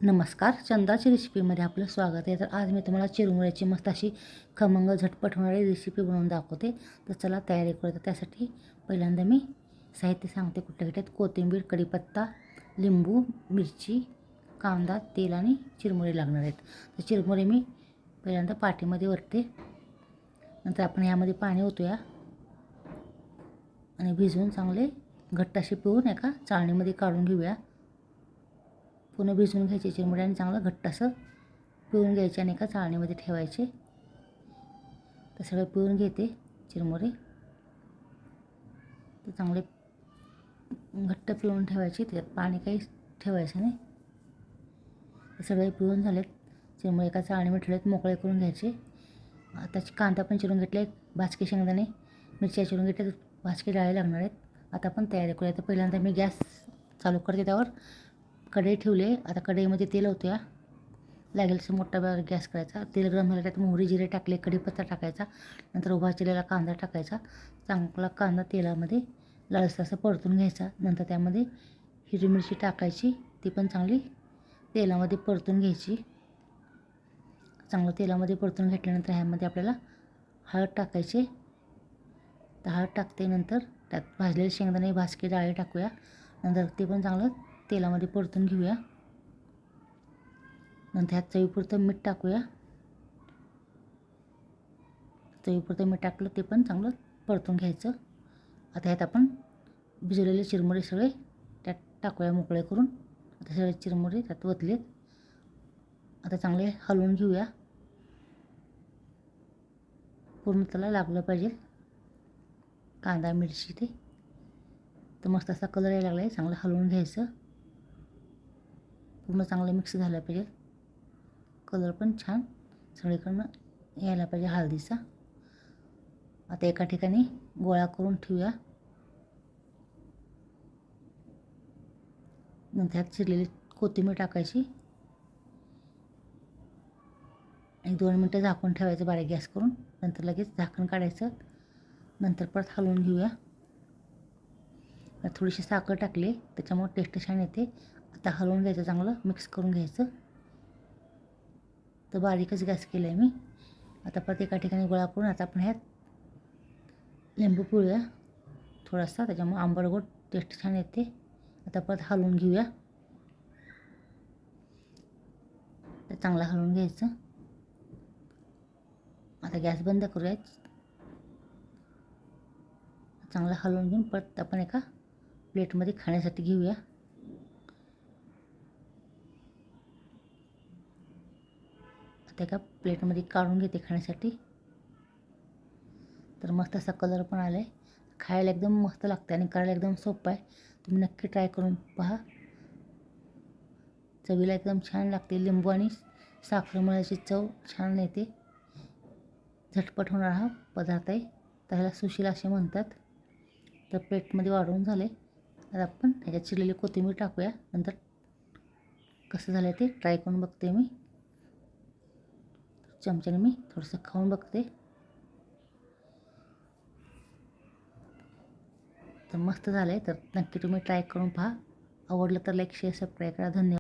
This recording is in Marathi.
नमस्कार, चंदाची रेसिपीमध्ये आपलं स्वागत आहे. तर आज मी तुम्हाला चिरमुऱ्याची मस्त अशी खमंग झटपट होणारी रेसिपी बनवून दाखवते. तर चला तयारी करूया. त्यासाठी पहिल्यांदा मी साहित्य सांगते कुठे घेतात. कोथिंबीर, कढीपत्ता, लिंबू, मिरची, कांदा, तेल आणि चिरमुरे लागणार आहेत. तर चिरमुरे मी पहिल्यांदा पाटीमध्ये वरते. नंतर आपण ह्यामध्ये पाणी ओतूया आणि भिजवून चांगले घट्ट असे पिळून एका चाळणीमध्ये काढून घेऊया. पूर्ण भिजवून घ्यायचे चिरमुरे आणि चांगलं घट्ट असं पिळून घ्यायचे आणि एका चाळणीमध्ये ठेवायचे. तर सगळं पिळून घेते चिरमुरे. तर चांगले घट्ट पिळून ठेवायचे, त्याच्यात पाणी काही ठेवायचं नाही. तर सगळे पिळून झालेत चिरमुरे, एका चाळणीमध्ये ठेवलेत, मोकळे करून घ्यायचे. आता कांदा पण चिरून घेतले, भाजके शेंगदाणे, मिरच्या चिरून घेतल्या, भाजके डाळे लागणार आहेत. आता आपण तयारी करूया. तर पहिल्यांदा मी गॅस चालू करते, त्यावर कढई ठेवले. आता कढईमध्ये तेल होत्या, लागेल तसं मोठा गॅस करायचा. तेल गरम झालं, त्यात मोहरी जिरे टाकले, कढीपत्ता टाकायचा, नंतर उभा चिरलेला कांदा टाकायचा. चांगला कांदा तेलामध्ये लालसर असं परतून घ्यायचा. नंतर त्यामध्ये हिरवी मिरची टाकायची, ती पण चांगली तेलामध्ये परतून घ्यायची. चांगलं तेलामध्ये परतून घेतल्यानंतर ह्यामध्ये आपल्याला हळद टाकायची. तर हळद टाकते, नंतर त्यात भाजलेले शेंगदाणे, भाजके डाळे टाकूया. नंतर ते पण चांगलं तेलामध्ये परतून घेऊया. नंतर ह्यात चवीपुरतं मीठ टाकूया. चवीपुरतं मीठ टाकलं, ते पण चांगलं परतून घ्यायचं. आता ह्यात आपण भिजवलेले चिरमुरे सगळे त्यात टाकूया मोकळे करून. आता सगळे चिरमुरे त्यात ओतलेत. आता चांगले हलवून घेऊया. पूर्ण त्याला लागलं पाहिजे कांदा मिरची ते. तर मस्त असा कलर यायला लागला आहे. चांगलं हलवून घ्यायचं. पूर्ण चांगलं मिक्स झालं पाहिजे. कलर पण छान सगळीकडनं यायला पाहिजे हळदीचा. आता एका ठिकाणी गोळा करून ठेवूया. नंतर ह्यात चिरलेली कोथिंबीर टाकायची. 1-2 मिनटं झाकून ठेवायचं बारीक गॅस करून. नंतर लगेच झाकण काढायचं. नंतर परत हलवून घेऊया. थोडीशी साखर टाकली, त्याच्यामुळे टेस्ट छान येते. आता हलवून घ्यायचं, चांगलं मिक्स करून घ्यायचं. तर बारीकच गॅस केला आहे मी. आता परत एका ठिकाणी गोळा करून आता आपण ह्यात लिंबू पिळूया थोडासा, त्याच्यामुळे आंबट गोड टेस्ट छान येते. आता परत हलवून घेऊया. तर चांगलं हलवून घ्यायचं. आता गॅस बंद करूया. चांगलं हलवून घेऊन परत आपण एका प्लेटमध्ये खाण्यासाठी घेऊया. आता एका प्लेटमध्ये काढून घेते खाण्यासाठी. तर मस्त असा कलर पण आला आहे. खायला एकदम मस्त लागते आणि करायला एकदम सोपं आहे. तुम्ही नक्की ट्राय करून पहा. चवीला एकदम छान लागते. लिंबू आणि साखरेमुळेची चव छान येते. झटपट होणारा हा पदार्थ आहे. तर ह्याला सुशील असे म्हणतात. तर प्लेटमध्ये वाढवून झाले. तर आपण ह्याच्यात चिरलेली कोथिंबीर टाकूया. नंतर कसं झालं ते ट्राय करून बघते मी. चमच्याने मी थोडंसं खाऊन बघते. तर मस्त झालं आहे. तर नक्की तुम्ही ट्राय करून पहा. आवडलं तर लाईक, शेअर, सबस्क्राईब करा. धन्यवाद.